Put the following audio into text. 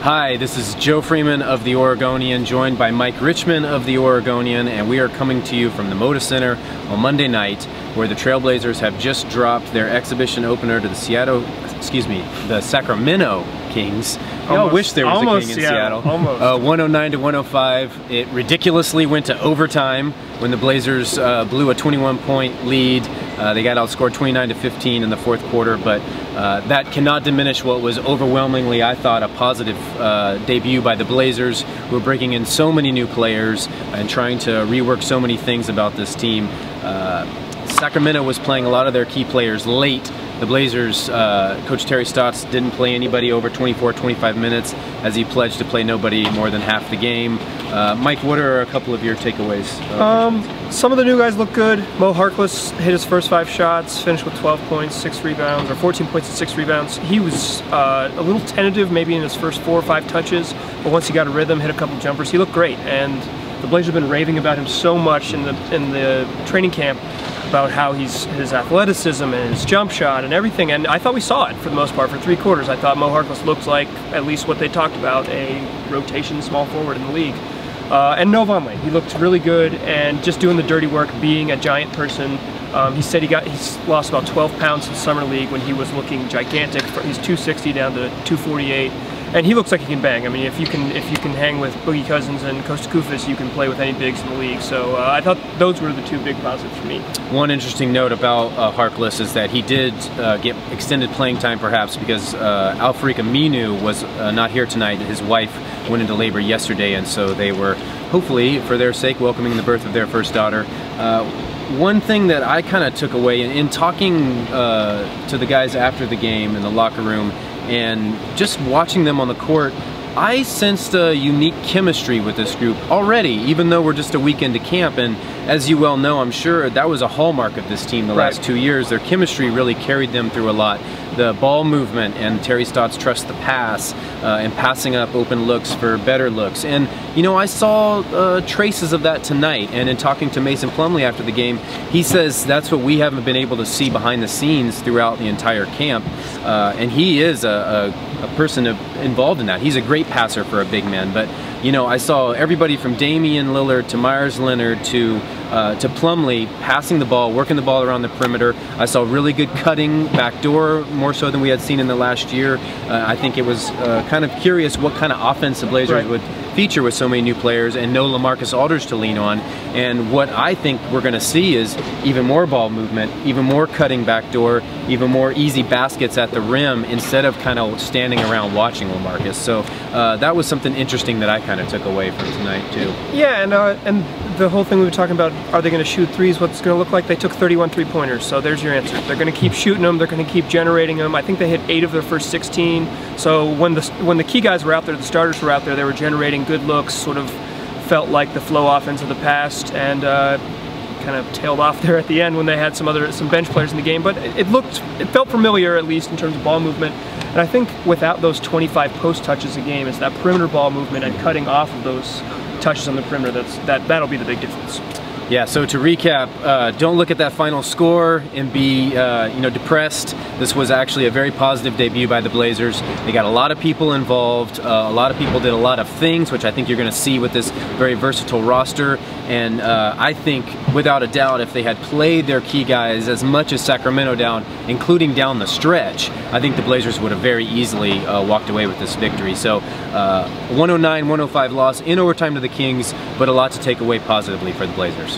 Hi, this is Joe Freeman of the Oregonian, joined by Mike Richman of the Oregonian, and we are coming to you from the Moda Center on Monday night, where the Trail Blazers have just dropped their exhibition opener to the Sacramento Kings. I wish there was a King in Seattle. 109 to 105. It ridiculously went to overtime when the Blazers blew a 21-point lead. They got outscored 29 to 15 in the fourth quarter, but that cannot diminish what was overwhelmingly, I thought, a positive debut by the Blazers, who are breaking in so many new players and trying to rework so many things about this team. Sacramento was playing a lot of their key players late. The Blazers, Coach Terry Stotts didn't play anybody over 24-25 minutes, as he pledged to play nobody more than half the game. Mike, what are a couple of your takeaways? Some of the new guys look good. Moe Harkless hit his first 5 shots, finished with 12 points, 6 rebounds, or 14 points and 6 rebounds. He was a little tentative maybe in his first 4 or 5 touches, but once he got a rhythm, hit a couple jumpers, he looked great. And the Blazers have been raving about him so much in the training camp, about how his athleticism and his jump shot and everything, and I thought we saw it for the most part for 3 quarters. I thought Moe Harkless looked like, at least what they talked about, a rotation small forward in the league. And no Vonleh, he looked really good and just doing the dirty work, being a giant person. He said he's lost about 12 pounds in summer league when he was looking gigantic. He's 260 down to 248. And he looks like he can bang. I mean, if you can hang with Boogie Cousins and Costa Koufis, you can play with any bigs in the league. So I thought those were the 2 big positives for me. One interesting note about Harkless is that he did get extended playing time, perhaps because Al-Farouq Aminu was not here tonight. His wife went into labor yesterday, and so they were, hopefully, for their sake, welcoming the birth of their first daughter. One thing that I kind of took away in talking to the guys after the game in the locker room, and just watching them on the court, I sensed a unique chemistry with this group already, even though we're just a week into camp. And as you well know, I'm sure that was a hallmark of this team the last 2 years. Their chemistry really carried them through a lot. The ball movement and Terry Stotts trust the pass and passing up open looks for better looks. And, you know, I saw traces of that tonight. And in talking to Mason Plumlee after the game, he says that's what we haven't been able to see behind the scenes throughout the entire camp. And he is a person involved in that. He's a great passer for a big man. But, you know, I saw everybody from Damian Lillard to Myers Leonard to Plumlee passing the ball, working the ball around the perimeter. I saw really good cutting backdoor, more so than we had seen in the last year. I think it was kind of curious what kind of offense the Blazers would feature with so many new players and no LaMarcus Aldridge to lean on. And what I think we're going to see is even more ball movement, even more cutting backdoor, even more easy baskets at the rim instead of kind of standing around watching LaMarcus. So that was something interesting that I kind of took away from tonight too. Yeah, and the whole thing we were talking about, are they going to shoot threes, what's it going to look like? They took 31 3-pointers, so there's your answer. They're going to keep shooting them, they're going to keep generating them. I think they hit 8 of their first 16, so when the key guys were out there, the starters were out there, they were generating good looks, sort of felt like the flow offense of the past, and kind of tailed off there at the end when they had some bench players in the game, but it felt familiar, at least in terms of ball movement. And I think without those 25 post touches a game, it's that perimeter ball movement and cutting off of those touches on the perimeter that'll be the big difference. Yeah, so to recap, don't look at that final score and be depressed. This was actually a very positive debut by the Blazers. They got a lot of people involved. A lot of people did a lot of things, which I think you're going to see with this very versatile roster. And I think, without a doubt, if they had played their key guys as much as Sacramento down, including down the stretch, I think the Blazers would have very easily walked away with this victory. So 109-105 loss in overtime to the Kings, but a lot to take away positively for the Blazers.